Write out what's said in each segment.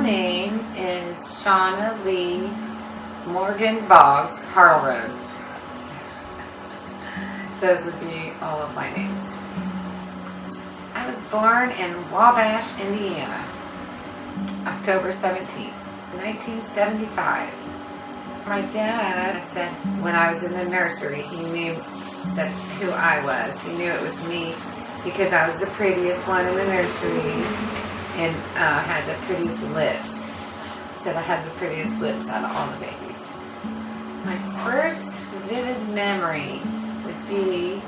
name is Shawna Lee Morgan Boggs Harleroad. Those would be all of my names. I was born in Wabash, Indiana, October 17th, 1975. My dad said when I was in the nursery, he knew that who I was. He knew it was me because I was the prettiest one in the nursery and had the prettiest lips. He said I had the prettiest lips out of all the babies. My first vivid memory would be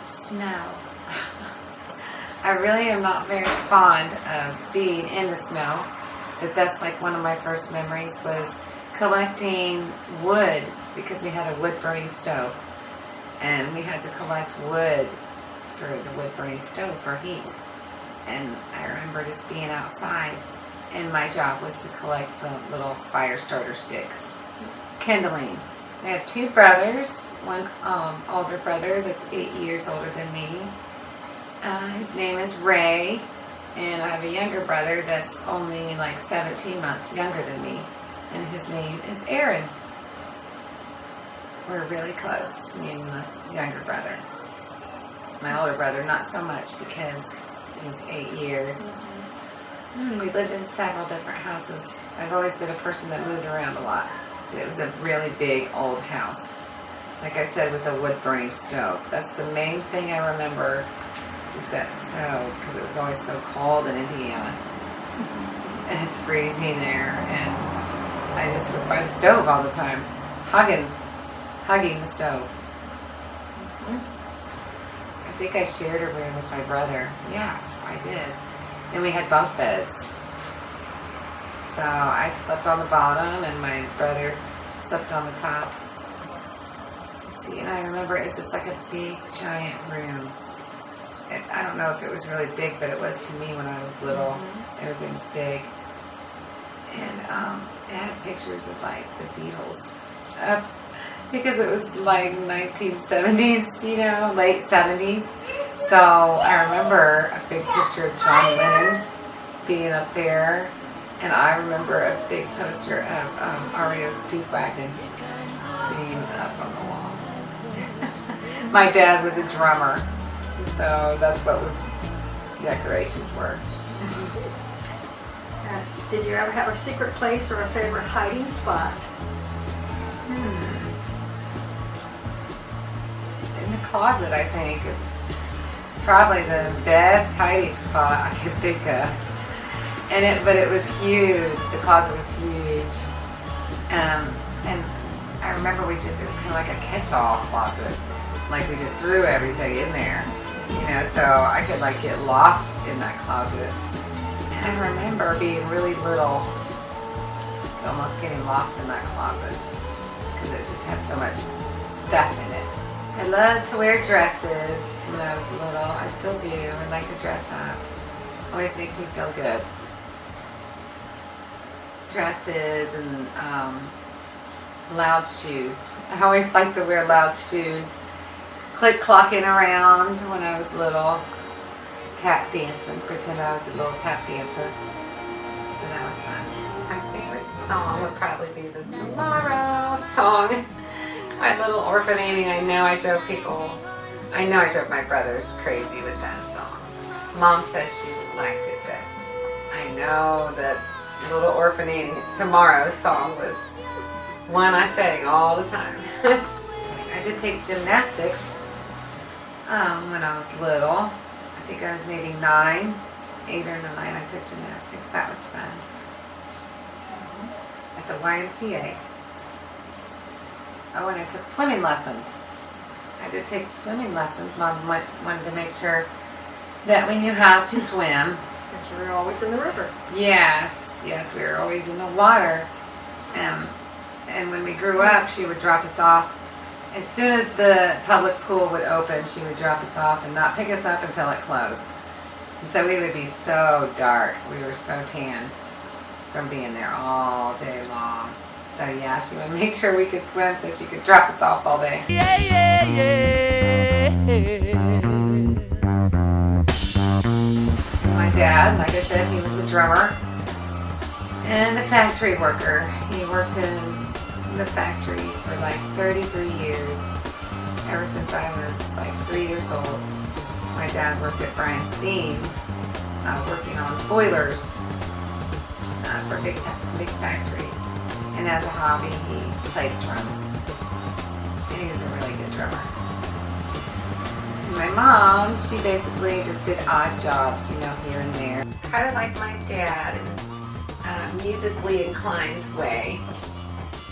snow. I really am not very fond of being in the snow, but that's like one of my first memories was collecting wood because we had a wood burning stove and we had to collect wood for the wood burning stove for heat. And I remember just being outside and my job was to collect the little fire starter sticks. Kindling. I have two brothers, one older brother that's 8 years older than me. His name is Ray, and I have a younger brother that's only like 17 months younger than me, and his name is Aaron. We're really close, me and the younger brother. My older brother, not so much because he's 8 years. We lived in several different houses. I've always been a person that moved around a lot. It was a really big old house. Like I said, with a wood-burning stove. That's the main thing I remember is that stove, because it was always so cold in Indiana. And it's freezing there, and I just was by the stove all the time, hugging the stove. I think I shared a room with my brother. Yeah, I did. And we had bunk beds. So I slept on the bottom and my brother slept on the top. See, and I remember it was just like a big, giant room. I don't know if it was really big, but it was to me when I was little. Everything's big. And it had pictures of like the Beatles. Because it was like 1970s, you know, late 70s. So I remember a big picture of John Lennon being up there. And I remember a big poster of REO Speedwagon being up on the wall. My dad was a drummer, so that's what decorations were. Did you ever have a secret place or a favorite hiding spot? In the closet, I think, is probably the best hiding spot I could think of. But it was huge. The closet was huge. And I remember it was kind of like a catch-all closet. Like we just threw everything in there, you know, so I could like get lost in that closet. And I remember being really little, almost getting lost in that closet because it just had so much stuff in it. I loved to wear dresses when I was little. I still do. I like to dress up. Always makes me feel good. Dresses and loud shoes. I always liked to wear loud shoes. Click-clocking around when I was little. Tap dancing. Pretend I was a little tap dancer. So that was fun. My favorite song would probably be the Tomorrow song. My little orphan Amy. I know I drove my brothers crazy with that song. Mom says she liked it, but I know that Little Orphan Annie's Tomorrow song was one I sang all the time. I did take gymnastics when I was little. I think I was maybe 8 or 9. I took gymnastics. That was fun. At the YMCA. Oh, and I took swimming lessons. I did take swimming lessons. Mom wanted to make sure that we knew how to swim. Since you were always in the river. Yes, we were always in the water. And when we grew up, she would drop us off. As soon as the public pool would open, she would drop us off and not pick us up until it closed. And so we would be so dark. We were so tan from being there all day long. So yeah, she would make sure we could swim so she could drop us off all day. My dad, like I said, he was a drummer and a factory worker. He worked in the factory for like 33 years, ever since I was like 3 years old. My dad worked at Brian Steam, working on boilers for big factories. And as a hobby, he played drums. And he was a really good drummer. And my mom, she basically just did odd jobs, you know, here and there. Kind of like my dad, in a musically inclined way.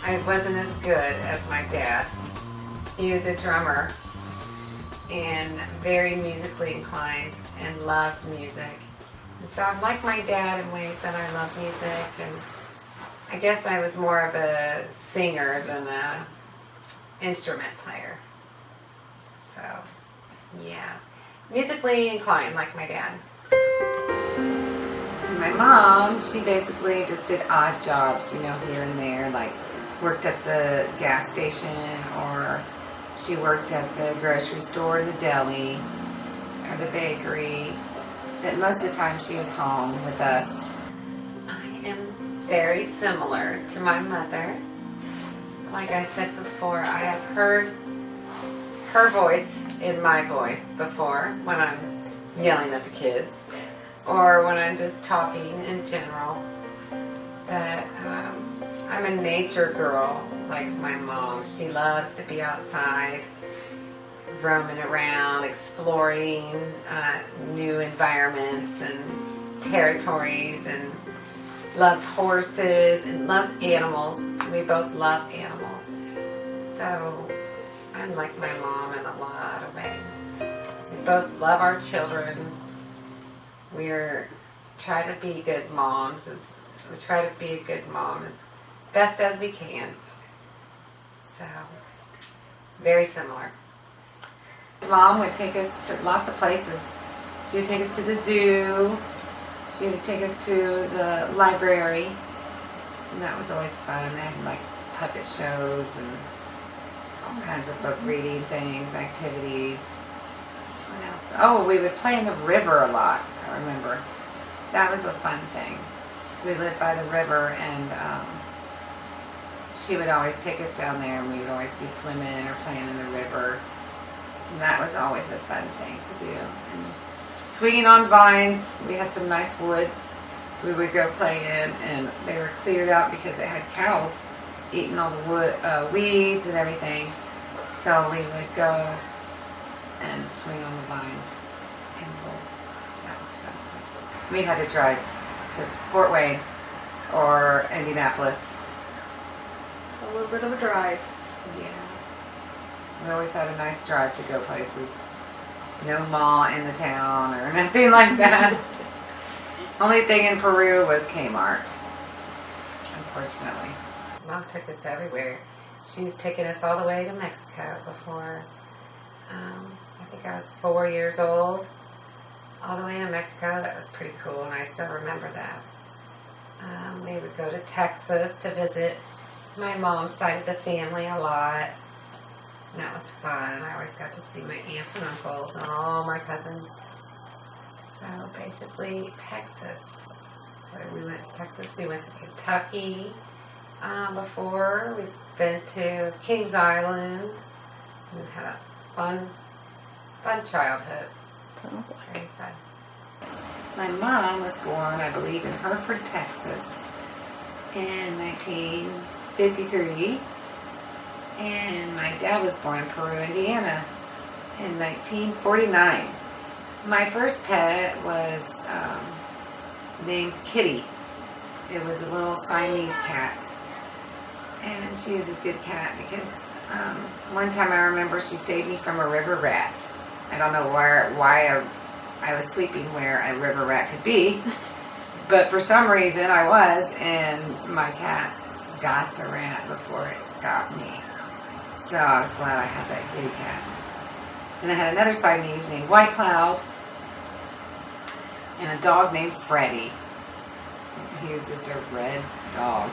I wasn't as good as my dad. He was a drummer and very musically inclined and loves music. And so I'm like my dad in ways that I love music, and I guess I was more of a singer than a instrument player. So, yeah. Musically inclined like my dad. And my mom, she basically just did odd jobs, you know, here and there, like worked at the gas station, or she worked at the grocery store, the deli, or the bakery. But most of the time she was home with us. I am very similar to my mother. Like I said before, I have heard her voice in my voice before when I'm yelling at the kids or when I'm just talking in general. But I'm a nature girl like my mom. She loves to be outside, roaming around, exploring new environments and territories, and loves horses and loves animals. We both love animals. So I'm like my mom in a lot of ways. We both love our children. We're trying to be good moms. We try to be a good mom as best as we can. So, very similar. Mom would take us to lots of places. She would take us to the zoo. She would take us to the library. And that was always fun. They had like puppet shows and all kinds of book reading things, activities. What else? Oh, we would play in the river a lot, I remember. That was a fun thing. So we lived by the river, and she would always take us down there, and we would always be swimming or playing in the river. And that was always a fun thing to do. And swinging on vines, we had some nice woods we would go play in, and they were cleared out because they had cows eating all the weeds and everything. So we would go and swing on the vines in the woods. That was fun too. We had to drive to Fort Wayne or Indianapolis. A little bit of a drive. Yeah. We always had a nice drive to go places. No mall in the town or nothing like that. Only thing in Peru was Kmart, unfortunately. Mom took us everywhere. She's taken us all the way to Mexico before. I think I was 4 years old. All the way to Mexico. That was pretty cool, and I still remember that. We would go to Texas to visit my mom's side of the family a lot. And that was fun. I always got to see my aunts and uncles and all my cousins. So basically, Texas. We went to Texas. We went to Kentucky before. We've been to Kings Island. We had a fun childhood. Sounds like very fun. My mom was born, I believe, in Hereford, Texas, in 1953. And my dad was born in Peru, Indiana, in 1949. My first pet was named Kitty. It was a little Siamese cat. And she was a good cat because one time I remember she saved me from a river rat. I don't know why I was sleeping where a river rat could be, but for some reason I was, and my cat got the rat before it got me. So I was glad I had that kitty cat. And I had another Siamese named White Cloud, and a dog named Freddie. He was just a red dog.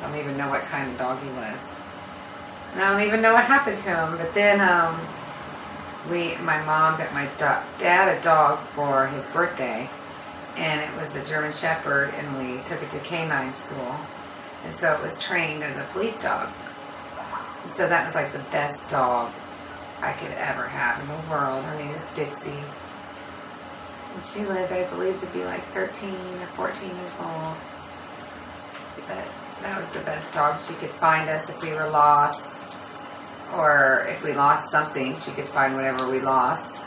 I don't even know what kind of dog he was. And I don't even know what happened to him. But then my mom got my dad a dog for his birthday. and it was a German Shepherd, and we took it to canine school, and so it was trained as a police dog. And so that was like the best dog I could ever have in the world. Her name is Dixie. And she lived, I believe, to be like 13 or 14 years old. But that was the best dog. She could find us if we were lost, or if we lost something, she could find whatever we lost.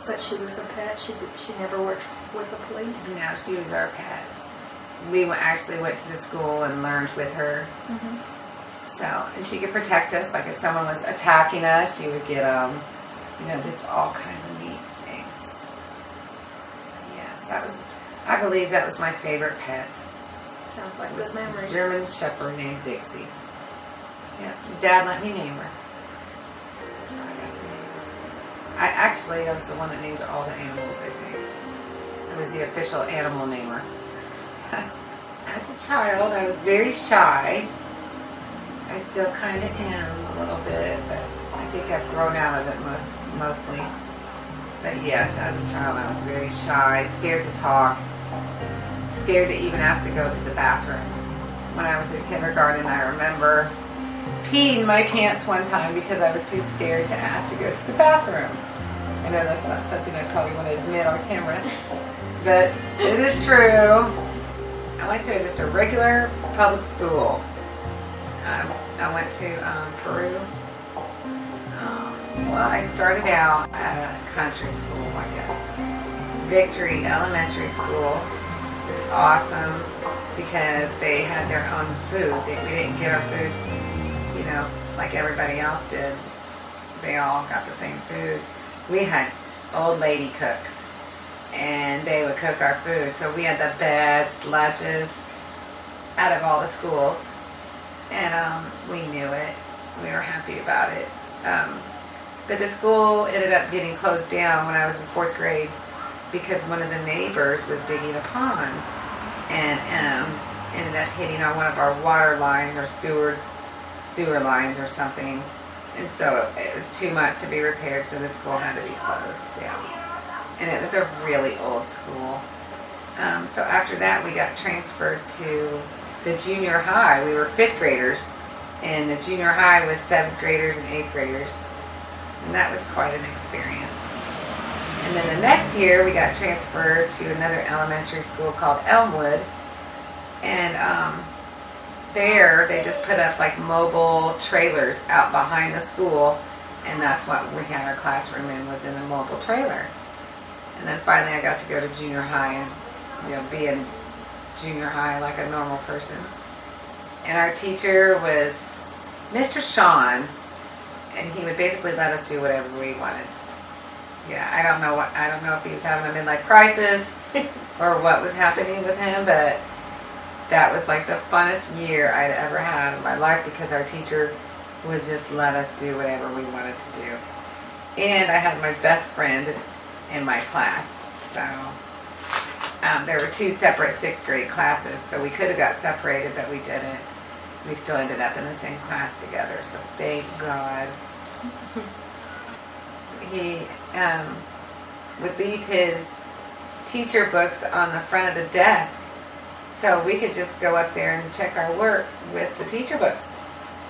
But she was a pet. She never worked with the police. No, she was our pet. We actually went to the school and learned with her. Mm-hmm. So, and she could protect us. Like if someone was attacking us, she would get just all kinds of neat things. So yes, I believe that was my favorite pet. Sounds like It was good memories. a German Shepherd named Dixie. Yeah, Dad let me name her. So I got to name her. I was the one that named all the animals, I think. I was the official animal namer. As a child, I was very shy. I still kind of am a little bit, but I think I've grown out of it mostly. But yes, as a child, I was very shy, scared to talk, scared to even ask to go to the bathroom. When I was in kindergarten, I remember peeing my pants one time because I was too scared to ask to go to the bathroom. I know that's not something I probably want to admit on camera, but it is true. I went to just a regular public school. I went to Peru. Well, I started out at a country school, I guess. Victory Elementary School is awesome because they had their own food. We didn't get our food, like everybody else did. They all got the same food. We had old lady cooks, and they would cook our food. So we had the best lunches out of all the schools, and we knew it. We were happy about it. But the school ended up getting closed down when I was in 4th grade because one of the neighbors was digging a pond and ended up hitting on one of our water lines or sewer lines or something. And so it was too much to be repaired, so the school had to be closed down. And it was a really old school. So after that, we got transferred to the junior high. We were 5th graders, and the junior high was 7th graders and 8th graders. And that was quite an experience. And then the next year, we got transferred to another elementary school called Elmwood. And there, they just put up like mobile trailers out behind the school. And that's what we had our classroom in, was in a mobile trailer. And then finally, I got to go to junior high and, be in junior high like a normal person. And our teacher was Mr. Sean. And he would basically let us do whatever we wanted. Yeah, I don't know if he was having a midlife crisis or what was happening with him, but that was like the funnest year I'd ever had in my life because our teacher would just let us do whatever we wanted to do. And I had my best friend in my class, so there were 2 separate 6th grade classes, so we could have got separated, but we didn't. We still ended up in the same class together, so thank God. He would leave his teacher books on the front of the desk, so we could just go up there and check our work with the teacher book.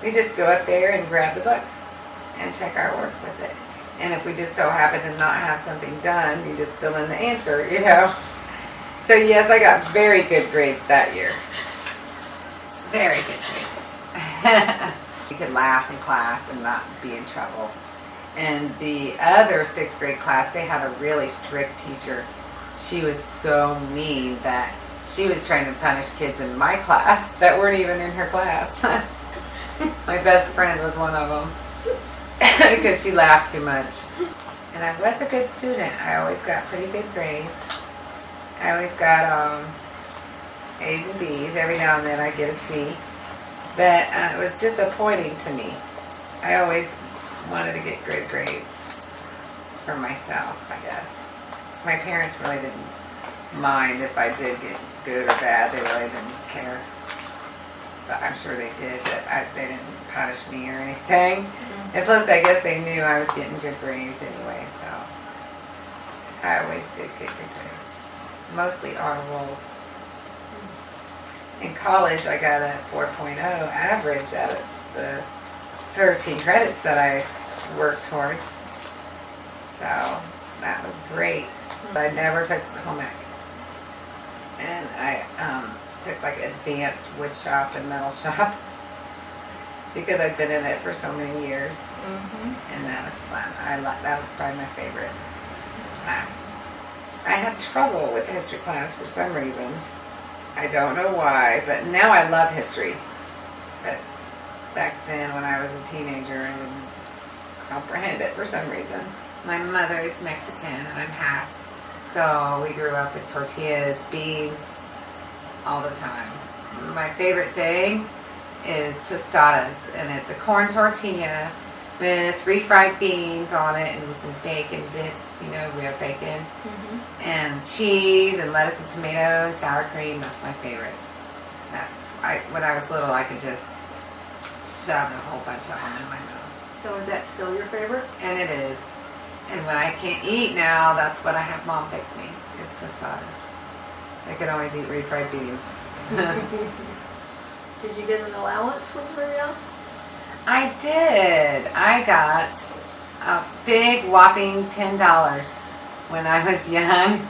We just go up there and grab the book and check our work with it. And if we just so happen to not have something done, you just fill in the answer, So yes, I got very good grades that year. Very good grades. We could laugh in class and not be in trouble. And the other 6th grade class, they had a really strict teacher. She was so mean that she was trying to punish kids in my class that weren't even in her class. My best friend was one of them because she laughed too much. And I was a good student. I always got pretty good grades. I always got A's and B's. Every now and then I get a C. But it was disappointing to me. I always wanted to get good grades for myself, I guess. So my parents really didn't mind if I did get good or bad. They really didn't care. But I'm sure they did, but they didn't punish me or anything. Mm-hmm. And plus, I guess they knew I was getting good grades anyway, so I always did get good grades. mostly honor rolls. In college, I got a 4.0 average out of the 13 credits that I worked towards. So that was great. I never took home ec. And I took like advanced wood shop and metal shop because I've been in it for so many years. And that was fun. That was probably my favorite class. I had trouble with history class for some reason. I don't know why, but now I love history. But back then when I was a teenager, I didn't comprehend it for some reason. My mother is Mexican and I'm half. So we grew up with tortillas, beans, all the time. My favorite thing is tostadas, and it's a corn tortilla with refried beans on it and some bacon bits, real bacon, and cheese and lettuce and tomato and sour cream. That's my favorite. When I was little, I could just shove a whole bunch of them in my mouth. So is that still your favorite? And it is. And when I can't eat now, that's what I have Mom fix me, is tostadas. I can always eat refried beans. Did you get an allowance when you were young? I did. I got a big whopping $10 when I was young.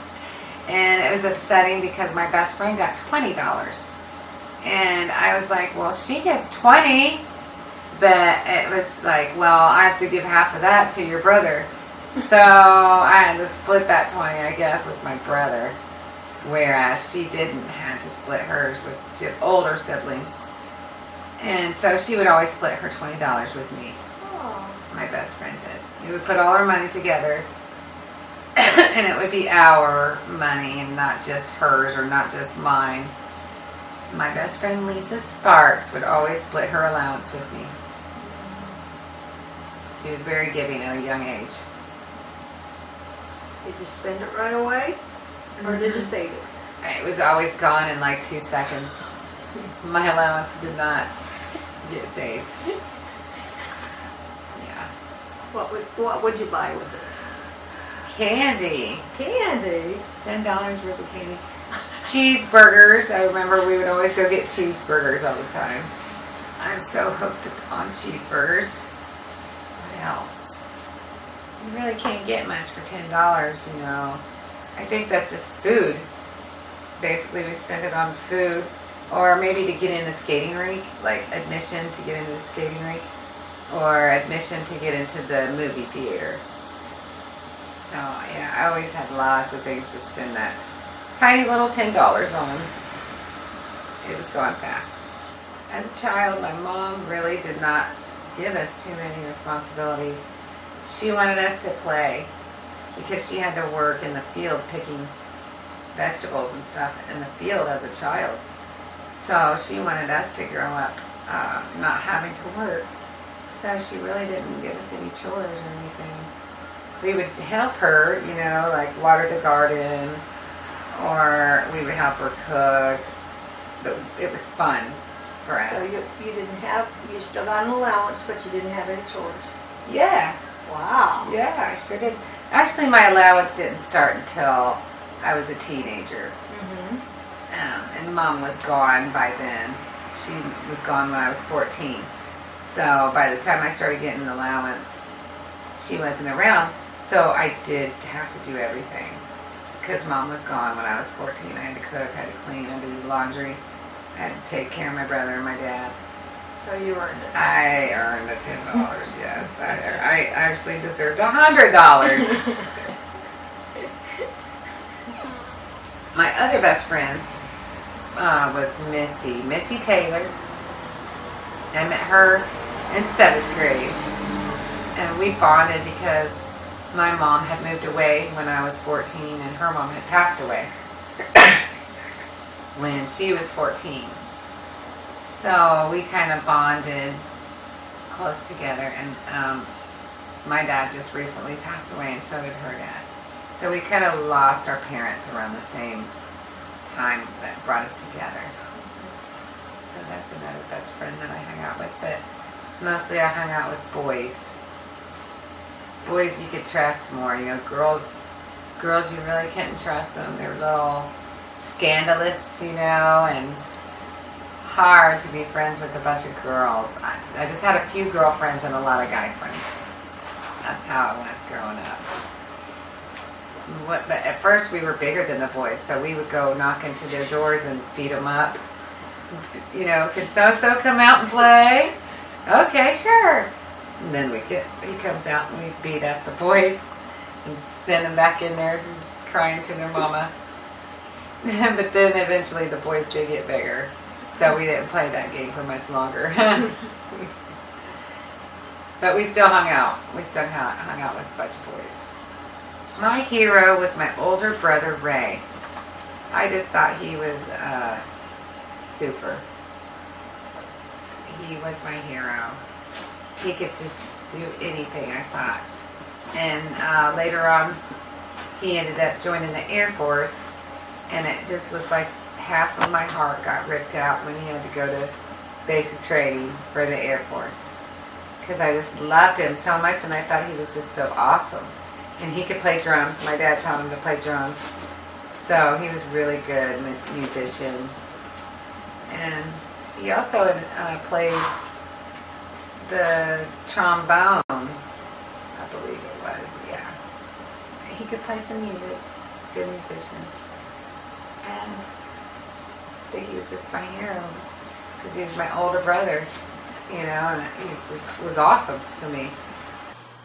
And it was upsetting because my best friend got $20. And I was like, well, she gets 20. But it was like, well, I have to give half of that to your brother. So I had to split that 20, I guess, with my brother. Whereas she didn't have to split hers she had older siblings. And so she would always split her $20 with me. Oh. My best friend did. We would put all our money together. And it would be our money and not just hers or not just mine. My best friend Lisa Sparks would always split her allowance with me. She was very giving at a young age. Did you spend it right away? Or did you save it? It was always gone in like 2 seconds. My allowance did not get saved. Yeah. What would you buy with it? Candy. Candy? $10 worth of candy. Cheeseburgers. I remember we would always go get cheeseburgers all the time. I'm so hooked on cheeseburgers. What else? You really can't get much for $10, I think that's just food. Basically, we spend it on food. Or maybe to get in the skating rink, like admission to get into the skating rink. Or admission to get into the movie theater. So, yeah, I always had lots of things to spend that tiny little $10 on. It was going fast. As a child, my mom really did not give us too many responsibilities. She wanted us to play because she had to work in the field picking vegetables and stuff in the field as a child. So she wanted us to grow up not having to work. So she really didn't give us any chores or anything. We would help her, like water the garden, or we would help her cook. But it was fun for us. So you still got an allowance, but you didn't have any chores. Yeah. Wow. Yeah, I sure did. Actually, my allowance didn't start until I was a teenager. And Mom was gone by then. She was gone when I was 14. So by the time I started getting an allowance, she wasn't around. So I did have to do everything. Because Mom was gone when I was 14. I had to cook, I had to clean, I had to do laundry. I had to take care of my brother and my dad. So you earned it. I earned the $10, yes. I actually deserved $100. My other best friend was Missy Taylor. I met her in 7th grade. And we bonded because my mom had moved away when I was 14 and her mom had passed away when she was 14. So we kind of bonded close together, and my dad just recently passed away, and so did her dad. So we kind of lost our parents around the same time that brought us together. So that's another best friend that I hang out with, but mostly I hung out with boys. Boys you could trust more, girls girls, you really couldn't trust them. They're a little scandalous, and hard to be friends with a bunch of girls. I just had a few girlfriends and a lot of guy friends. That's how it was growing up. But at first we were bigger than the boys, so we would go knock into their doors and beat them up. Could so-so come out and play? Okay, sure. And then he comes out and we beat up the boys and send them back in there crying to their mama. But then eventually the boys did get bigger, so we didn't play that game for much longer. But we still hung out. We still hung out with a bunch of boys. My hero was my older brother, Ray. I just thought he was super. He was my hero. He could just do anything, I thought. And later on, he ended up joining the Air Force, and it just was like half of my heart got ripped out when he had to go to basic training for the Air Force. Because I just loved him so much, and I thought he was just so awesome. And he could play drums. My dad taught him to play drums. So he was really good musician. And he also played the trombone, I believe it was, yeah. He could play some music, good musician. And I think he was just my hero because he was my older brother, and he just was awesome to me.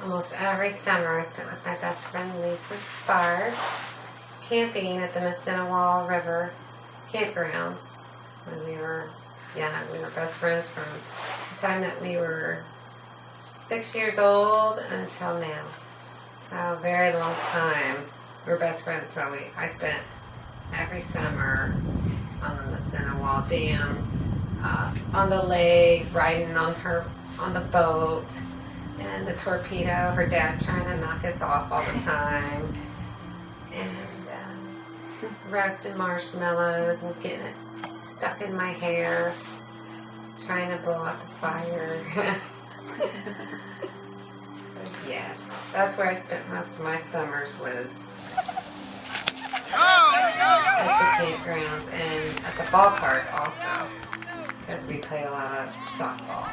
Almost every summer I spent with my best friend Lisa Sparks camping at the Massinawal River campgrounds when we were young. We were best friends from the time that we were 6 years old until now. So a very long time. We were best friends, so I spent every summer on the Massinawal Dam, on the lake, riding on the boat, and the torpedo, her dad trying to knock us off all the time, and roasting marshmallows and getting it stuck in my hair, trying to blow out the fire. So yes, that's where I spent most of my summers, was at the campgrounds and at the ballpark also, because we play a lot of softball.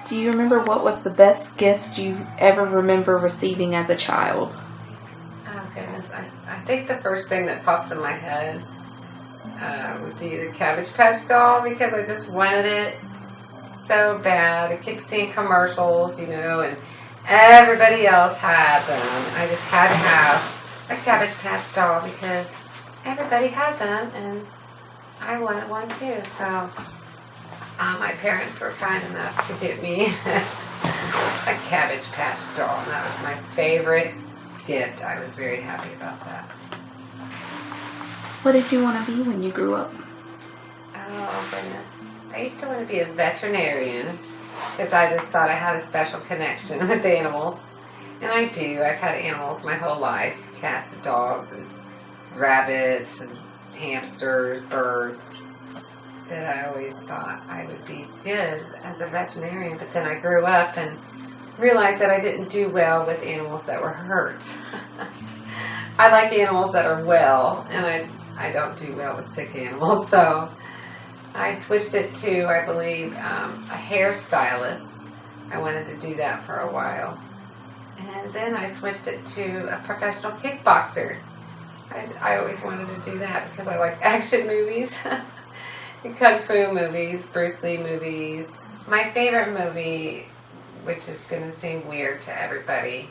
Do you remember what was the best gift you ever remember receiving as a child? Oh goodness, I think the first thing that pops in my head would be the Cabbage Patch doll, because I just wanted it so bad. I kept seeing commercials, and everybody else had them. I just had to have a Cabbage Patch doll because everybody had them, and I wanted one too. So my parents were kind enough to get me a Cabbage Patch doll, and that was my favorite gift. I was very happy about that. What did you want to be when you grew up? Oh goodness, I used to want to be a veterinarian because I just thought I had a special connection with animals, and I do. I've had animals my whole life: cats and dogs and rabbits and hamsters, birds. That I always thought I would be good as a veterinarian, but then I grew up and realized that I didn't do well with animals that were hurt. I like animals that are well, and I don't do well with sick animals, so I switched it to, I believe, a hairstylist. I wanted to do that for a while. And then I switched it to a professional kickboxer. I always wanted to do that because I like action movies. Kung Fu movies, Bruce Lee movies. My favorite movie, which is going to seem weird to everybody,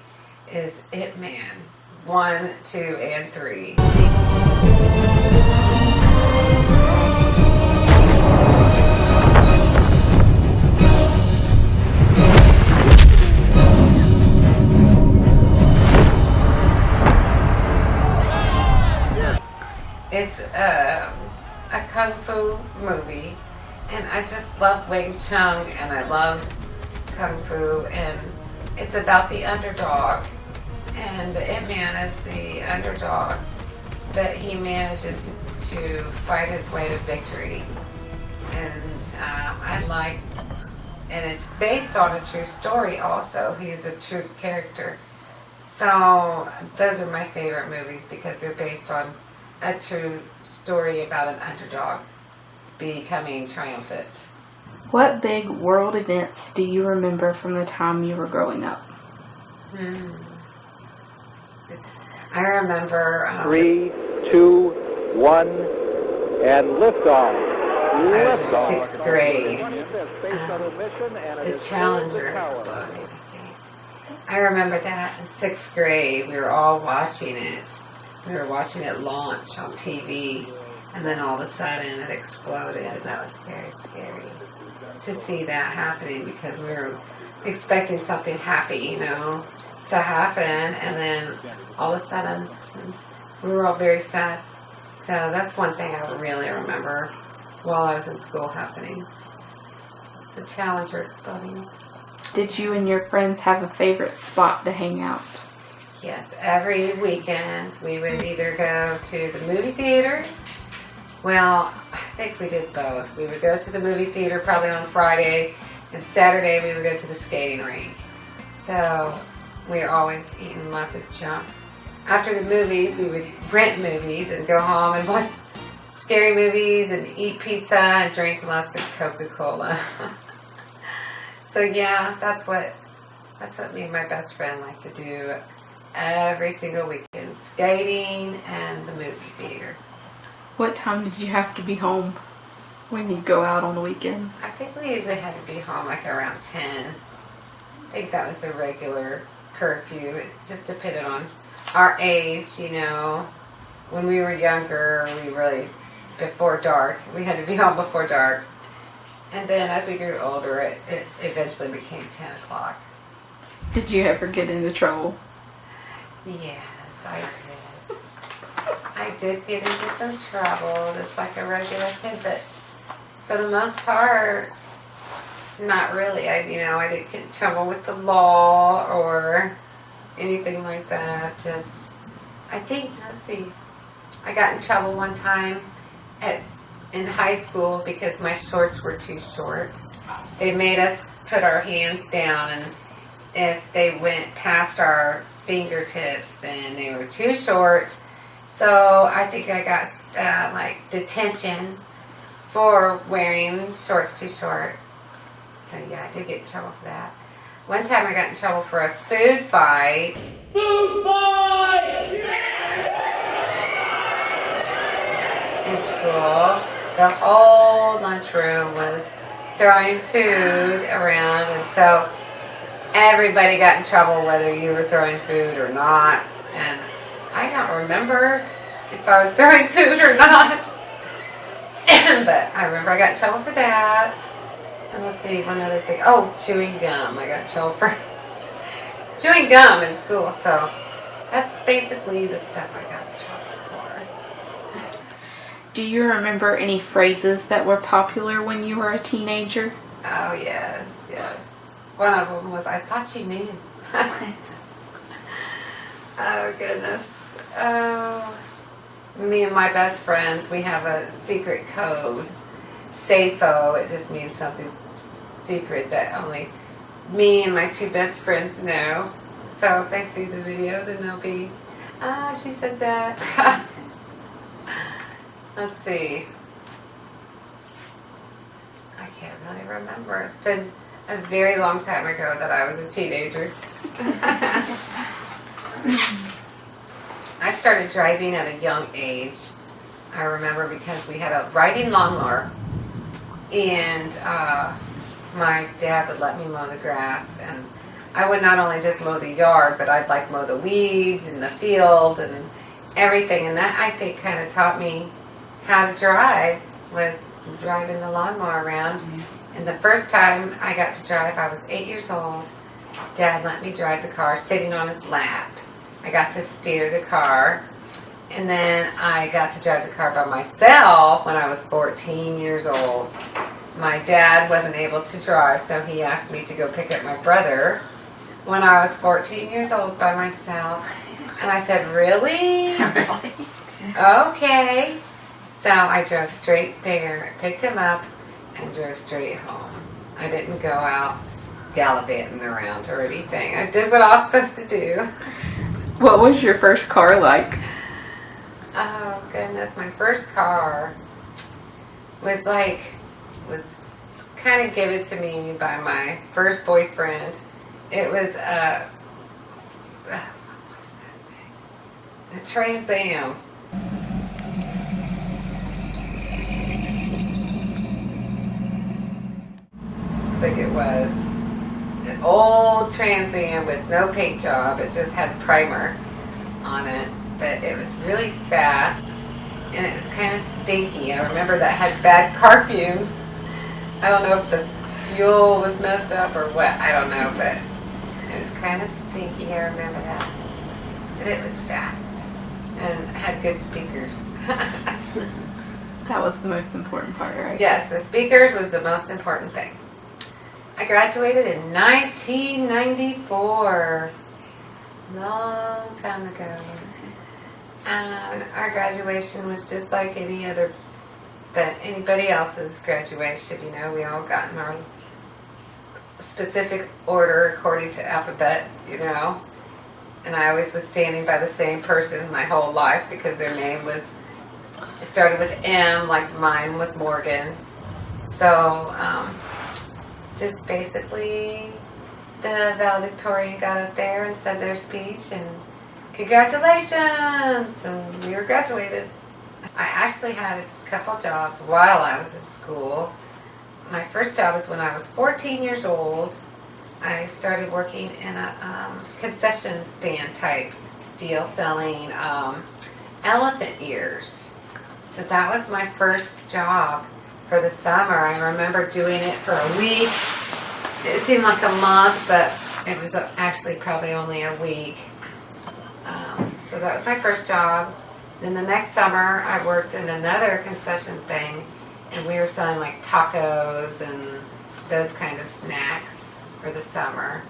is Ip Man 1, 2, and 3. It's a Kung Fu movie, and I just love Wing Chun, and I love Kung Fu, and it's about the underdog, and the Ip Man is the underdog, but he manages to fight his way to victory, and and it's based on a true story also. He's a true character, So those are my favorite movies because they're based on a true story about an underdog becoming triumphant. What big world events do you remember from the time you were growing up? I remember... 3, 2, 1, and liftoff. I was in 6th grade. The Challenger exploded. I remember that in 6th grade. We were all watching it. We were watching it launch on TV, and then all of a sudden it exploded, and that was very scary to see that happening because we were expecting something happy, to happen, and then all of a sudden we were all very sad. So that's one thing I really remember while I was in school happening. It's the Challenger exploding. Did you and your friends have a favorite spot to hang out? Yes, every weekend we would either go to the movie theater. Well, I think we did both. We would go to the movie theater probably on Friday, and Saturday we would go to the skating rink. So we were always eating lots of junk. After the movies, we would rent movies and go home and watch scary movies and eat pizza and drink lots of Coca-Cola. So yeah, that's what me and my best friend like to do every single weekend. Skating and the movie theater. What time did you have to be home when you go out on the weekends? I think we usually had to be home like around 10. I think that was the regular curfew. It just depended on our age, When we were younger, before dark. We had to be home before dark. And then as we grew older, it eventually became 10 o'clock. Did you ever get into trouble? Yes, I did. I did get into some trouble, just like a regular kid, but for the most part, not really. I didn't get in trouble with the law or anything like that. Just, I got in trouble one time in high school because my shorts were too short. They made us put our hands down, and if they went past our fingertips, then they were too short. So I think I got detention for wearing shorts too short. So yeah, I did get in trouble for that. One time I got in trouble for a food fight. Food fight! In school. The whole lunchroom was throwing food around, and so everybody got in trouble whether you were throwing food or not. And I don't remember if I was throwing food or not. But I remember I got in trouble for that. And let's see, one other thing. Oh, chewing gum. I got in trouble for chewing gum in school. So that's basically the stuff I got in trouble for. Do you remember any phrases that were popular when you were a teenager? Oh, yes. One of them was, I thought you knew. Oh, goodness. Oh. Me and my best friends, we have a secret code. SAFO, it just means something secret that only me and my two best friends know. So if they see the video, then they'll be, she said that. Let's see. I can't really remember. It's been a very long time ago that I was a teenager. I started driving at a young age. I remember because we had a riding lawnmower, and my dad would let me mow the grass, and I would not only just mow the yard, but I'd mow the weeds in the field and everything, and that I think kind of taught me how to drive, was driving the lawnmower around. And the first time I got to drive, I was 8 years old. Dad let me drive the car sitting on his lap. I got to steer the car. And then I got to drive the car by myself when I was 14 years old. My dad wasn't able to drive, so he asked me to go pick up my brother when I was 14 years old by myself. And I said, really? Okay. So I drove straight there, picked him up, and drove straight home. I didn't go out gallivanting around or anything. I did what I was supposed to do. What was your first car like? Oh goodness, my first car was kind of given to me by my first boyfriend. It was what was that thing? A Trans Am. I think it was an old Trans Am with no paint job. It just had primer on it, but it was really fast and it was kind of stinky. I remember that had bad car fumes. I don't know if the fuel was messed up or what. I don't know, but it was kind of stinky. I remember that. But it was fast and had good speakers. That was the most important part, right? Yes, the speakers was the most important thing. I graduated in 1994. Long time ago. And our graduation was just like anybody else's graduation. You know, we all got in our specific order according to alphabet, you know. And I always was standing by the same person my whole life because their name started with M, like mine was Morgan. So, just basically the valedictorian got up there and said their speech and congratulations, and we were graduated. I actually had a couple jobs while I was in school. My first job was when I was 14 years old. I started working in a concession stand type deal selling elephant ears. So that was my first job for the summer. I remember doing it for a week. It seemed like a month, but it was actually probably only a week. So that was my first job. Then the next summer, I worked in another concession thing, and we were selling like tacos and those kind of snacks for the summer.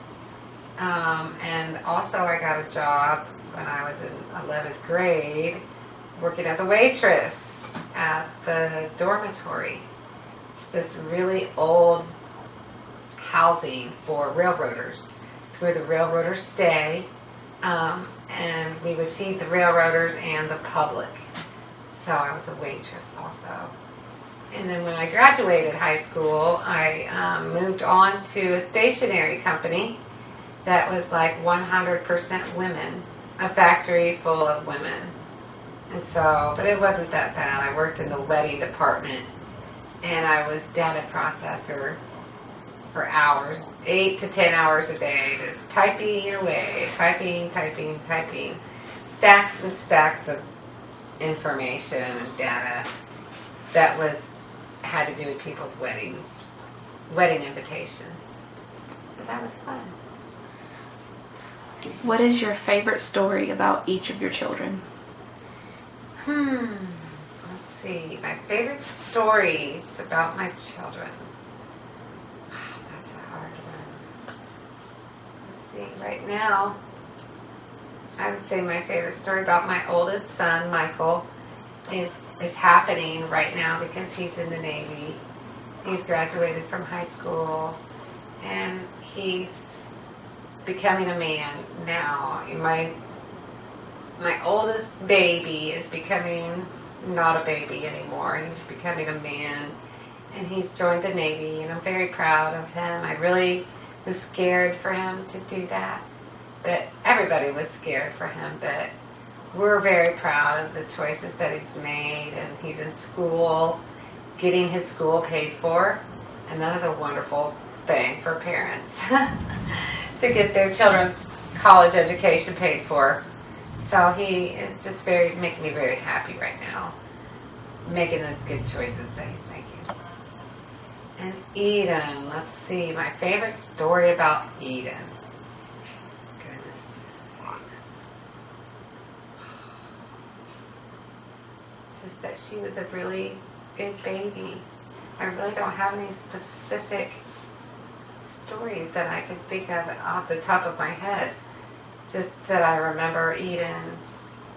And also I got a job when I was in 11th grade working as a waitress at the dormitory. It's this really old housing for railroaders. It's where the railroaders stay. And we would feed the railroaders and the public. So I was a waitress also. And then when I graduated high school, I moved on to a stationery company that was like 100% women, a factory full of women. And so, but it wasn't that bad. I worked in the wedding department and I was data processor for hours, 8 to 10 hours a day, just typing away, typing, stacks and stacks of information and data that had to do with people's weddings, wedding invitations. So that was fun. What is your favorite story about each of your children? Let's see. My favorite stories about my children. Wow, that's a hard one. Let's see. Right now, I would say my favorite story about my oldest son, Michael, is happening right now because he's in the Navy. He's graduated from high school, and he's becoming a man now. My oldest baby is becoming not a baby anymore. He's becoming a man, and he's joined the Navy, and I'm very proud of him. I really was scared for him to do that, but everybody was scared for him, but we're very proud of the choices that he's made, and he's in school, getting his school paid for, and that is a wonderful thing for parents to get their children's college education paid for. So he is just making me very happy right now, making the good choices that he's making. And Eden, let's see, my favorite story about Eden. Goodness sakes. Just that she was a really good baby. I really don't have any specific stories that I can think of off the top of my head. Just that I remember Eden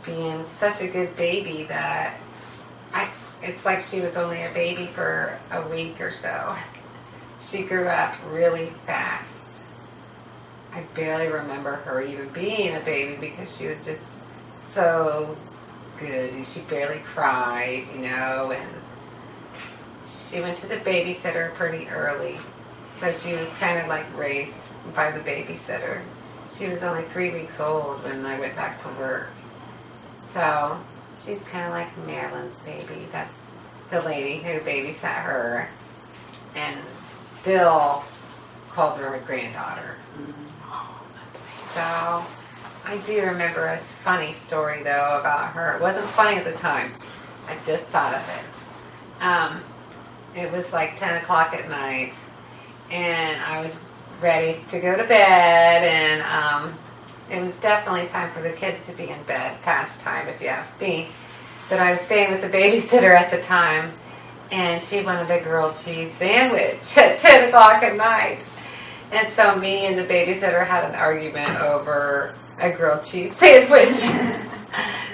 being such a good baby that it's like she was only a baby for a week or so. She grew up really fast. I barely remember her even being a baby because she was just so good. And she barely cried, you know, and she went to the babysitter pretty early. So she was kind of like raised by the babysitter. She was only 3 weeks old when I went back to work. So she's kind of like Marilyn's baby. That's the lady who babysat her and still calls her a granddaughter. So I do remember a funny story though about her. It wasn't funny at the time. I just thought of it. It was like 10 o'clock at night and I was ready to go to bed, and it was definitely time for the kids to be in bed, past time if you ask me. But I was staying with the babysitter at the time, and she wanted a grilled cheese sandwich at 10 o'clock at night. And so me and the babysitter had an argument over a grilled cheese sandwich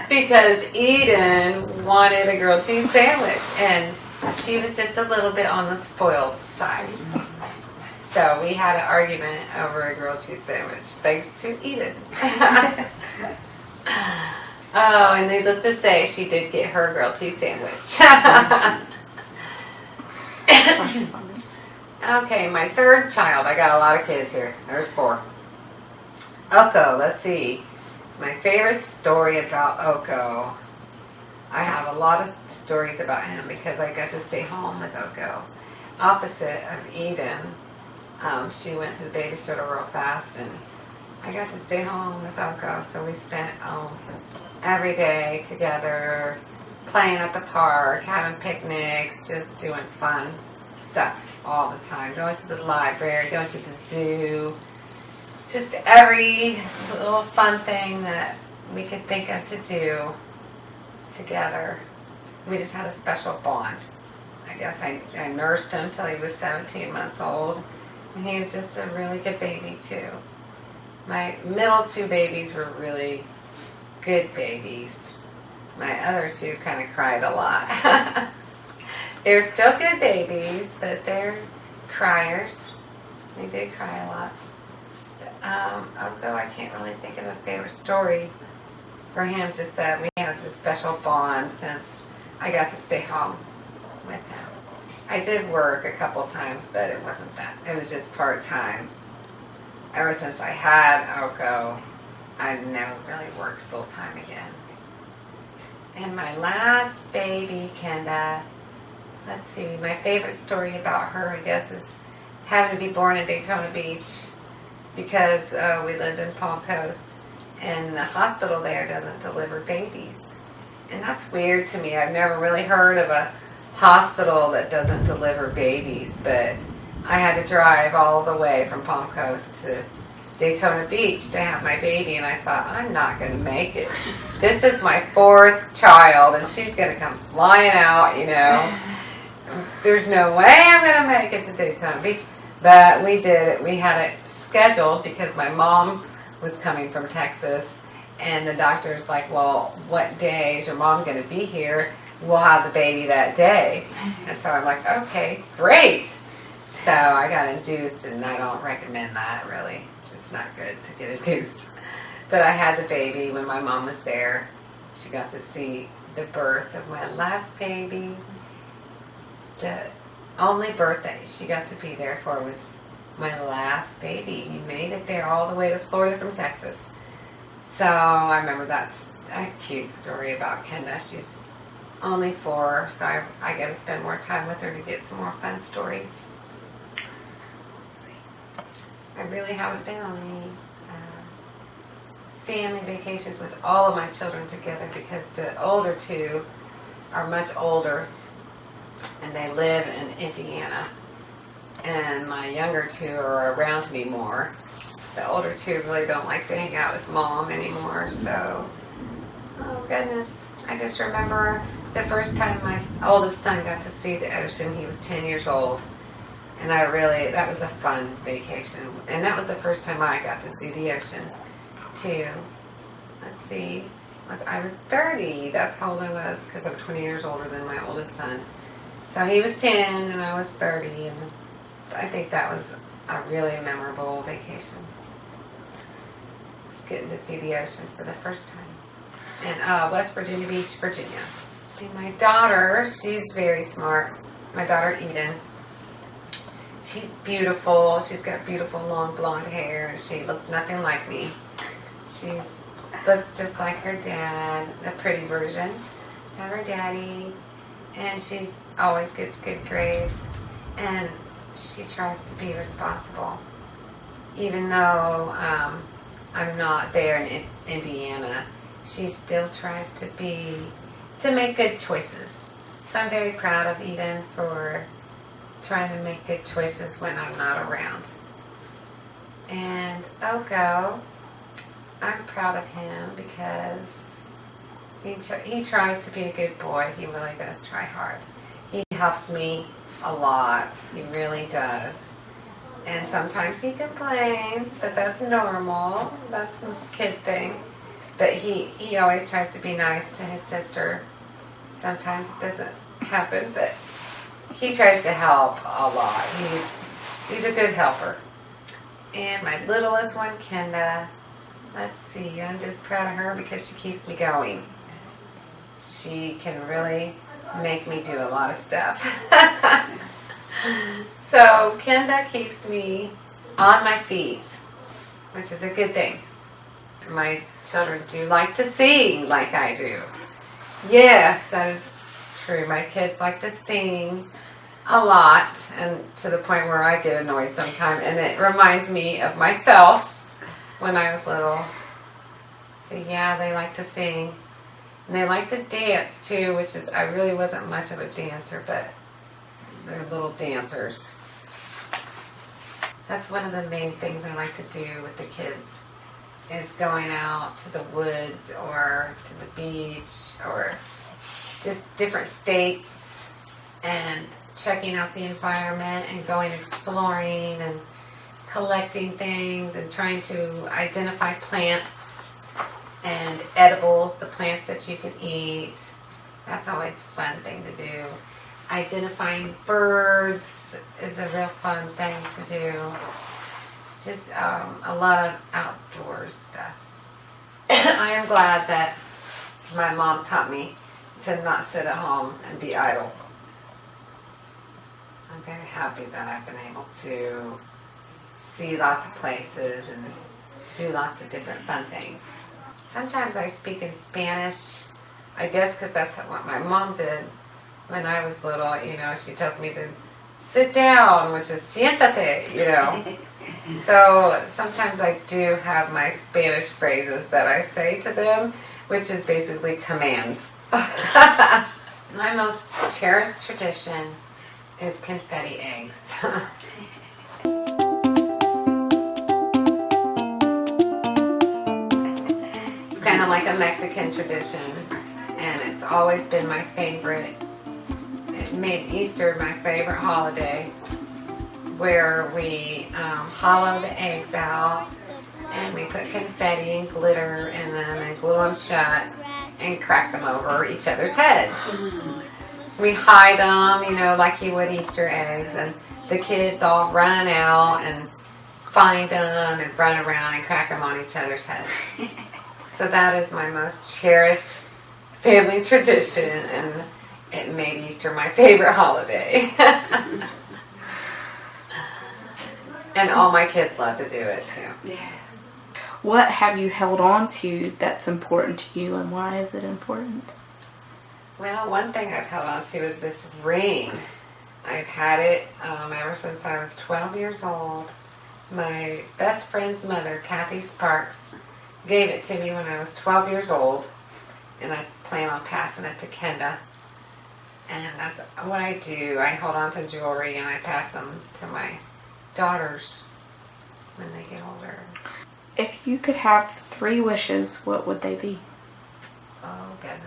because Eden wanted a grilled cheese sandwich, and she was just a little bit on the spoiled side. So we had an argument over a grilled cheese sandwich, thanks to Eden. Oh, and needless to say, she did get her grilled cheese sandwich. Okay, my third child. I got a lot of kids here. There's 4. Oko, let's see. My favorite story about Oko. I have a lot of stories about him because I got to stay home with Oko. Opposite of Eden. She went to the babysitter real fast, and I got to stay home with Oko, so we spent every day together, playing at the park, having picnics, just doing fun stuff all the time, going to the library, going to the zoo, just every little fun thing that we could think of to do together. We just had a special bond. I guess I nursed him till he was 17 months old. And he was just a really good baby too. My middle 2 babies were really good babies. My other 2 kind of cried a lot. They're still good babies, but they're criers. They did cry a lot. Although I can't really think of a favorite story for him, just that we had this special bond since I got to stay home with him. I did work a couple times, but it wasn't that. It was just part-time. Ever since I had Oko, I've never really worked full-time again. And my last baby, Kenda, let's see, my favorite story about her, I guess, is having to be born in Daytona Beach because we lived in Palm Coast, and the hospital there doesn't deliver babies. And that's weird to me. I've never really heard of a hospital that doesn't deliver babies, but I had to drive all the way from Palm Coast to Daytona Beach to have my baby, and I thought, I'm not going to make it. This is my 4th child, and she's going to come flying out, you know. There's no way I'm going to make it to Daytona Beach. But we did it. We had it scheduled because my mom was coming from Texas, and the doctor's like, well, what day is your mom going to be here? We'll have the baby that day. And so I'm like, okay, great. So I got induced, and I don't recommend that, really. It's not good to get induced. But I had the baby when my mom was there. She got to see the birth of my last baby. The only birth that she got to be there for was my last baby. He made it there all the way to Florida from Texas. So I remember that's a cute story about Kenda. She's only 4, so I got to spend more time with her to get some more fun stories. I really haven't been on any family vacations with all of my children together because the older 2 are much older and they live in Indiana. And my younger 2 are around me more. The older 2 really don't like to hang out with mom anymore, so, oh goodness. I just remember the first time my oldest son got to see the ocean. He was 10 years old. And that was a fun vacation. And that was the first time I got to see the ocean, too. Let's see. I was 30. That's how old I was, because I'm 20 years older than my oldest son. So he was 10 and I was 30. And I think that was a really memorable vacation. getting to see the ocean for the first time. In West Virginia Beach, Virginia. And my daughter, she's very smart. My daughter Eden. She's beautiful. She's got beautiful long blonde hair. She looks nothing like me. She looks just like her dad, the pretty version of her daddy. And she's always gets good grades. And she tries to be responsible. Even though I'm not there in Indiana, she still tries to make good choices. So I'm very proud of Eden for trying to make good choices when I'm not around. And Oko, I'm proud of him because he tries to be a good boy. He really does try hard. He helps me a lot. He really does. And sometimes he complains, but that's normal. That's a kid thing. But he always tries to be nice to his sister. Sometimes it doesn't happen, but he tries to help a lot. He's a good helper. And my littlest one, Kenda, let's see, I'm just proud of her because she keeps me going. She can really make me do a lot of stuff. So Kenda keeps me on my feet, which is a good thing. My children do like to sing like I do. Yes, that is true. My kids like to sing a lot, and to the point where I get annoyed sometimes, and it reminds me of myself when I was little. So yeah, they like to sing. And they like to dance too, which is, I really wasn't much of a dancer, but they're little dancers. That's one of the main things I like to do with the kids, is going out to the woods or to the beach or just different states and checking out the environment and going exploring and collecting things and trying to identify plants and edibles, the plants that you can eat. That's always a fun thing to do. Identifying birds is a real fun thing to do. Just a lot of outdoors stuff. I am glad that my mom taught me to not sit at home and be idle. I'm very happy that I've been able to see lots of places and do lots of different fun things. Sometimes I speak in Spanish, I guess because that's what my mom did when I was little. You know, she tells me to sit down, which is siéntate, you know. So sometimes I do have my Spanish phrases that I say to them, which is basically commands. My most cherished tradition is confetti eggs. It's kind of like a Mexican tradition, and it's always been my favorite. It made Easter my favorite holiday, where we hollow the eggs out and we put confetti and glitter in them and glue them shut and crack them over each other's heads. We hide them, you know, like you would Easter eggs, and the kids all run out and find them and run around and crack them on each other's heads. So that is my most cherished family tradition, and it made Easter my favorite holiday. And all my kids love to do it too. Yeah. What have you held on to that's important to you, and why is it important? Well, one thing I've held on to is this ring. I've had it ever since I was 12 years old. My best friend's mother, Kathy Sparks, gave it to me when I was 12 years old, and I plan on passing it to Kenda. And that's what I do. I hold on to jewelry and I pass them to my daughters when they get older. If you could have 3 wishes, what would they be? Oh, goodness.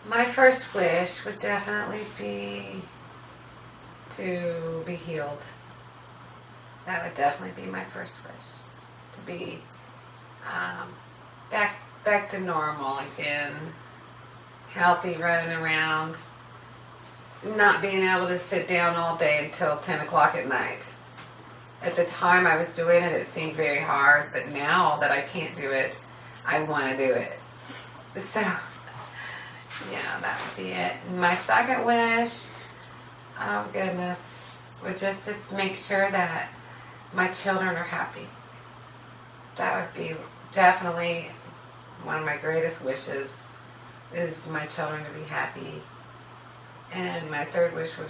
My first wish would definitely be to be healed. That would definitely be my first wish. To be back to normal again. Healthy, running around. Not being able to sit down all day until 10 o'clock at night. At the time I was doing it, it seemed very hard, but now that I can't do it, I want to do it. So, yeah, that would be it. And my second wish, oh goodness, was just to make sure that my children are happy. That would be definitely one of my greatest wishes, is my children to be happy. And my third wish would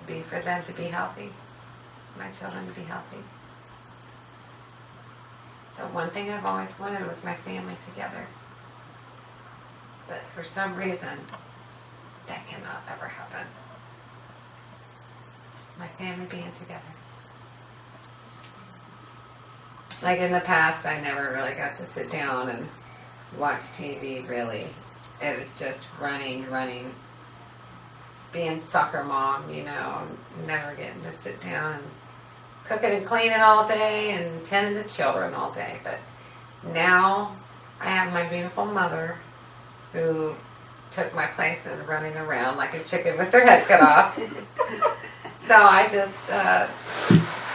be for them to be healthy. My children to be healthy. The one thing I've always wanted was my family together. But for some reason, that cannot ever happen. Just my family being together. Like in the past, I never really got to sit down and watch TV, really. It was just running. Being soccer mom, you know, never getting to sit down and cooking and cleaning all day and tending to children all day. But now I have my beautiful mother who took my place in running around like a chicken with their head cut off. So I just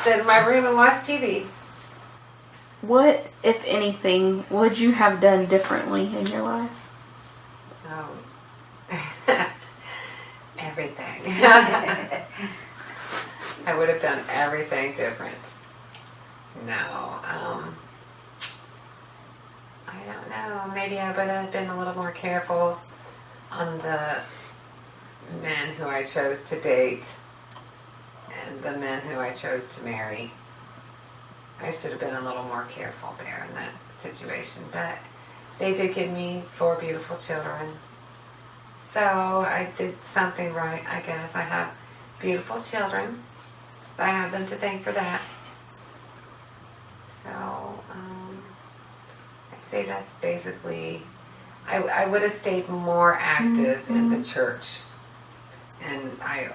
sit in my room and watch TV. What, if anything, would you have done differently in your life? Oh. Everything. I would have done everything different. No. I don't know. Maybe I would have been a little more careful on the men who I chose to date and the men who I chose to marry. I should have been a little more careful there in that situation. But they did give me 4 beautiful children. So I did something right, I guess. I have beautiful children. I have them to thank for that. So I'd say that's basically, I would have stayed more active in the church. And I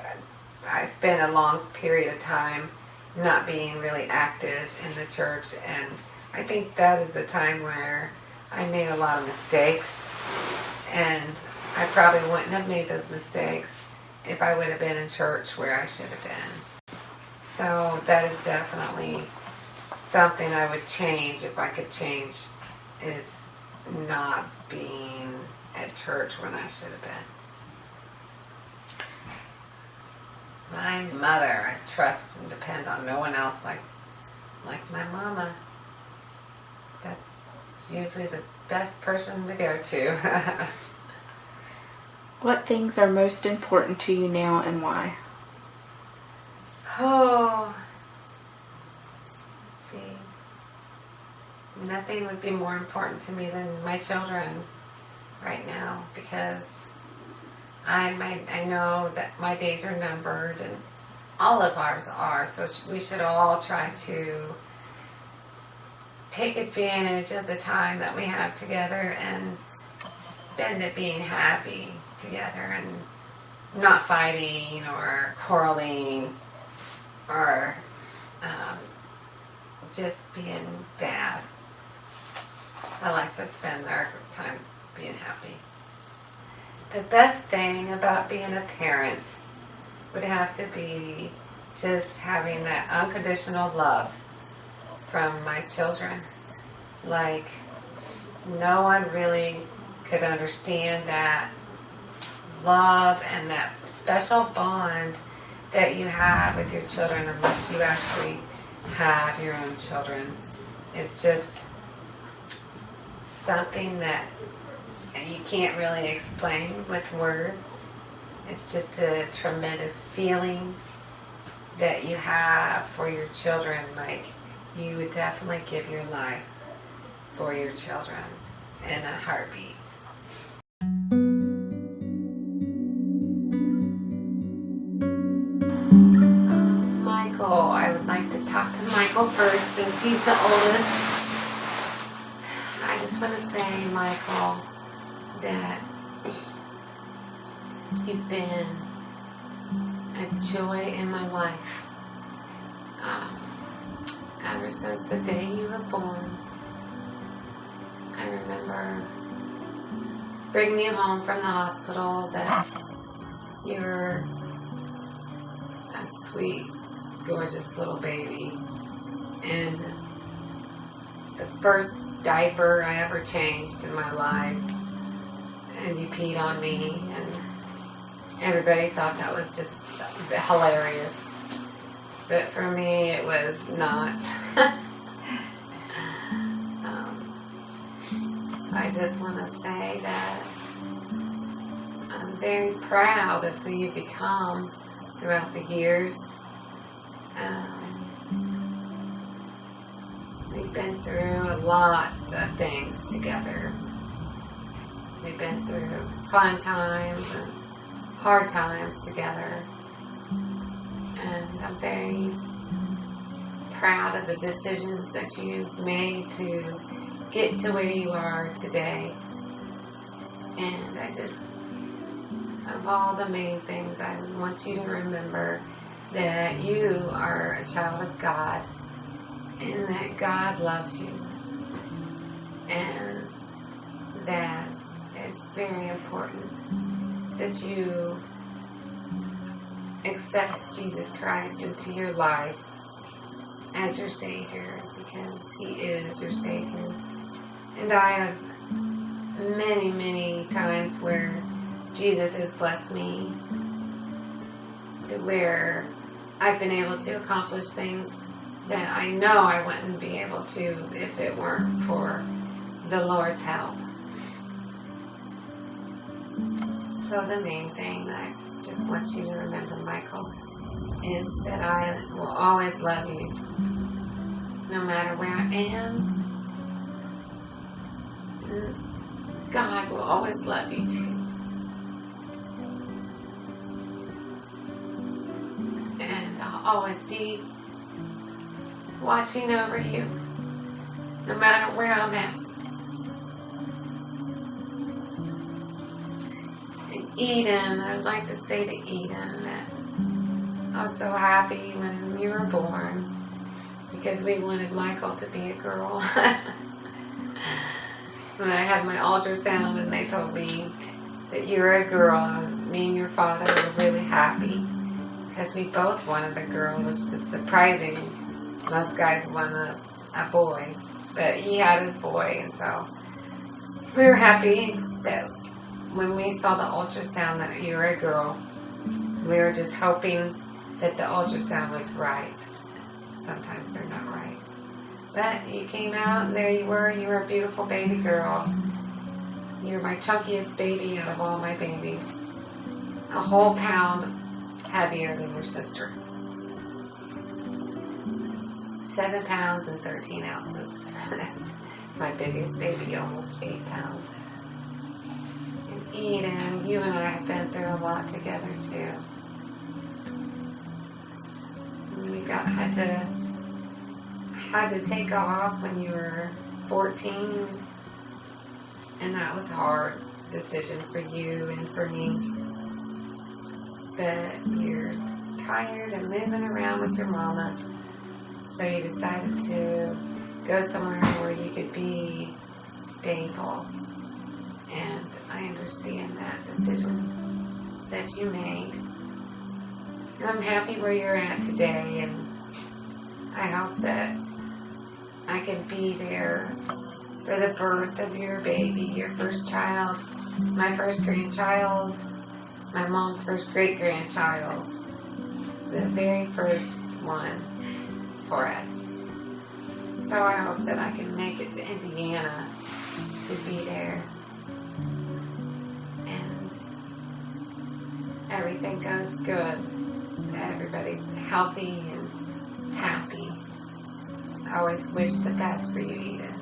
spent a long period of time not being really active in the church. And I think that is the time where I made a lot of mistakes. And I probably wouldn't have made those mistakes if I would have been in church where I should have been. So that is definitely something I would change if I could change, is not being at church when I should have been. My mother, I trust and depend on no one else like my mama. That's usually the best person to go to. What things are most important to you now and why? Oh, let's see. Nothing would be more important to me than my children right now, because I know that my days are numbered, and all of ours are, so we should all try to take advantage of the time that we have together and spend it being happy together and not fighting or quarreling or just being bad. I like to spend our time being happy. The best thing about being a parent would have to be just having that unconditional love from my children. Like, no one really could understand that love and that special bond that you have with your children unless you actually have your own children. It's just something that you can't really explain with words. It's just a tremendous feeling that you have for your children. Like, you would definitely give your life for your children in a heartbeat. Michael, I would like to talk to Michael first since he's the oldest. I just want to say, Michael, that you've been a joy in my life. Ever since the day you were born, I remember bringing you home from the hospital, that you were a sweet, gorgeous little baby. first diaper I ever changed in my life. And you peed on me, and everybody thought that was just hilarious. But for me, it was not. I just want to say that I'm very proud of who you've become throughout the years. We've been through a lot of things together. We've been through fun times and hard times together. And I'm very proud of the decisions that you've made to get to where you are today. And I just, of all the main things, I want you to remember that you are a child of God and that God loves you. And that it's very important that you accept Jesus Christ into your life as your Savior, because He is your Savior. And I have many, many times where Jesus has blessed me to where I've been able to accomplish things that I know I wouldn't be able to if it weren't for the Lord's help. So the main thing that I just want you to remember, Michael, is that I will always love you. No matter where I am, God will always love you too. And I'll always be watching over you, no matter where I'm at. And Eden, I'd like to say to Eden that I was so happy when you were born, because we wanted Michael to be a girl. When I had my ultrasound and they told me that you were a girl, me and your father were really happy because we both wanted a girl. It was just surprising. Most guys want a boy, but he had his boy, and so we were happy that when we saw the ultrasound that you were a girl. We were just hoping that the ultrasound was right. Sometimes they're not right. But you came out and there you were a beautiful baby girl. You're my chunkiest baby out of all my babies. A whole pound heavier than your sister. 7 pounds and 13 ounces. My biggest baby, almost 8 pounds. And Eden, you and I have been through a lot together too. You had to take off when you were 14, and that was a hard decision for you and for me. But you're tired of moving around with your mama, so you decided to go somewhere where you could be stable. And I understand that decision that you made. And I'm happy where you're at today, and I hope that I can be there for the birth of your baby, your first child, my first grandchild, my mom's first great-grandchild, the very first one for us. So I hope that I can make it to Indiana to be there, and everything goes good. Everybody's healthy and happy. I always wish the best for you, Eden.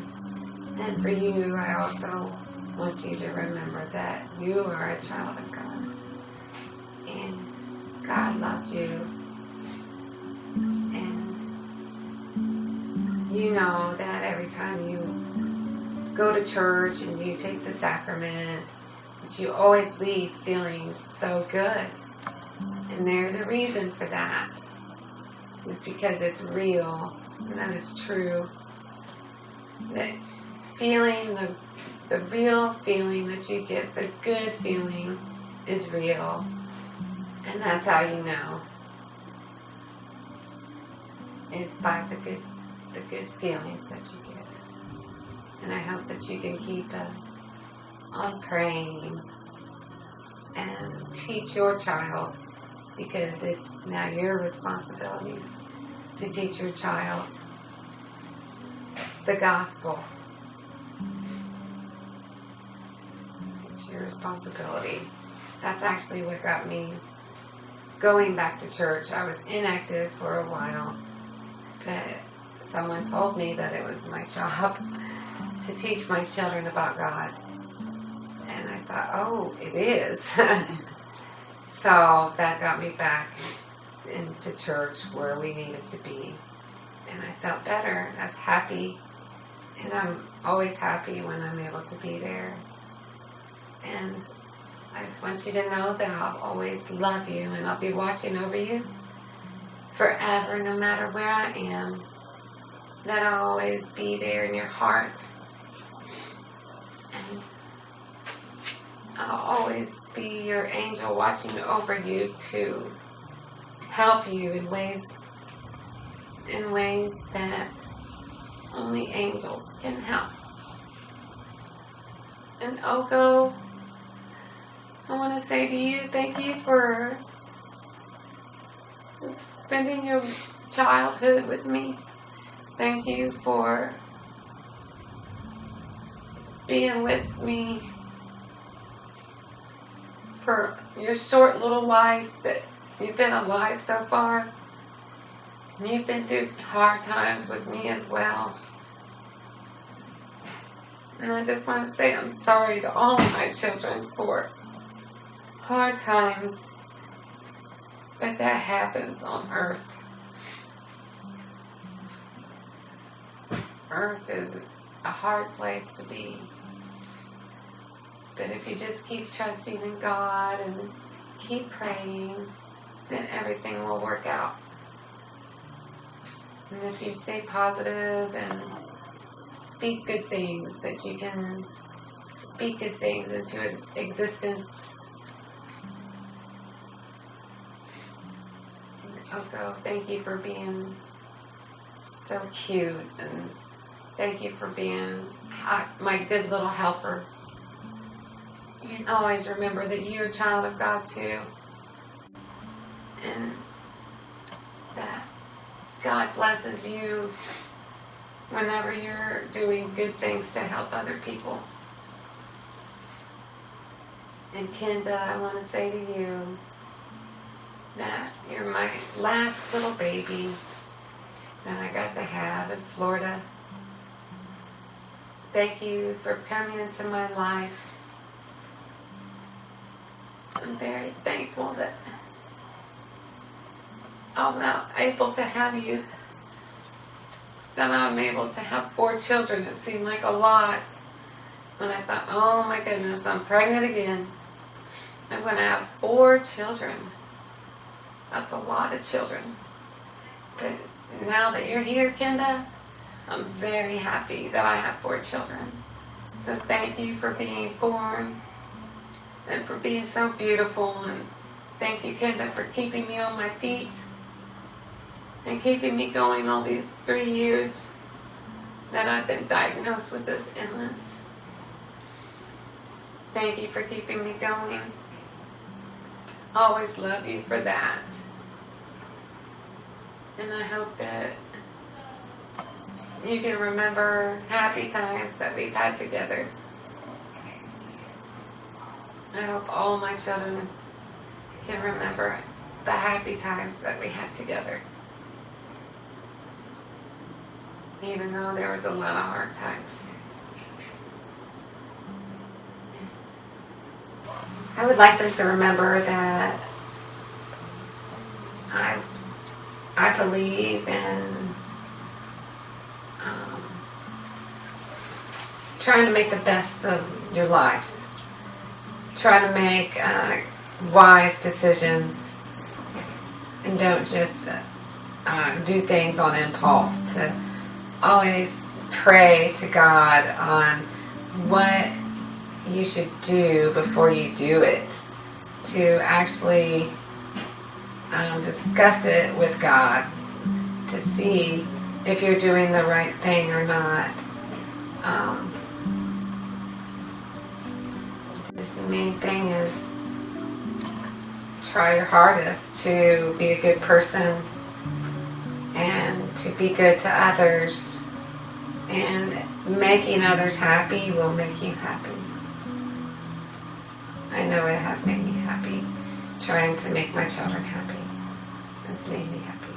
And for you, I also want you to remember that you are a child of God. And God loves you. And you know that every time you go to church and you take the sacrament, that you always leave feeling so good. And there's a reason for that. It's because it's real. And that it's true. That feeling, the real feeling that you get, the good feeling, is real. And that's how you know. It's by the good feelings that you get. And I hope that you can keep on praying and teach your child, because it's now your responsibility to teach your child the gospel. It's your responsibility. That's actually what got me going back to church. I was inactive for a while, but someone told me that it was my job to teach my children about God. And I thought, oh, it is. So that got me back into church where we needed to be. And I felt better. I was happy. And I'm always happy when I'm able to be there. And I just want you to know that I'll always love you, and I'll be watching over you forever, no matter where I am. That I'll always be there in your heart. And I'll always be your angel watching over you to help you in ways that only angels can help. And Oko, I want to say to you, thank you for spending your childhood with me. Thank you for being with me for your short little life that you've been alive so far. And you've been through hard times with me as well. And I just want to say I'm sorry to all of my children for hard times, but that happens on earth. Earth is a hard place to be. But if you just keep trusting in God and keep praying, then everything will work out. And if you stay positive and speak good things, that you can speak good things into existence. And Oko, thank you for being so cute, and thank you for being my good little helper. And always remember that you're a child of God too. And that God blesses you whenever you're doing good things to help other people. And Kenda, I want to say to you that you're my last little baby that I got to have in Florida. Thank you for coming into my life. I'm very thankful that I'm now able to have you, that I'm able to have 4 children. It seemed like a lot when I thought, oh my goodness, I'm pregnant again. I'm going to have 4 children. That's a lot of children. But now that you're here, Kenda, I'm very happy that I have 4 children. So thank you for being born and for being so beautiful. And thank you, Kenda, for keeping me on my feet and keeping me going all these 3 years that I've been diagnosed with this illness. Thank you for keeping me going. Always love you for that. And I hope that you can remember happy times that we've had together. I hope all my children can remember the happy times that we had together. Even though there was a lot of hard times. I would like them to remember that I believe in trying to make the best of your life. Try to make wise decisions and don't just do things on impulse. To always pray to God on what you should do before you do it. To actually discuss it with God to see if you're doing the right thing or not. Just the main thing is try your hardest to be a good person and to be good to others, and making others happy will make you happy. I know it has made me happy. Trying to make my children happy has made me happy.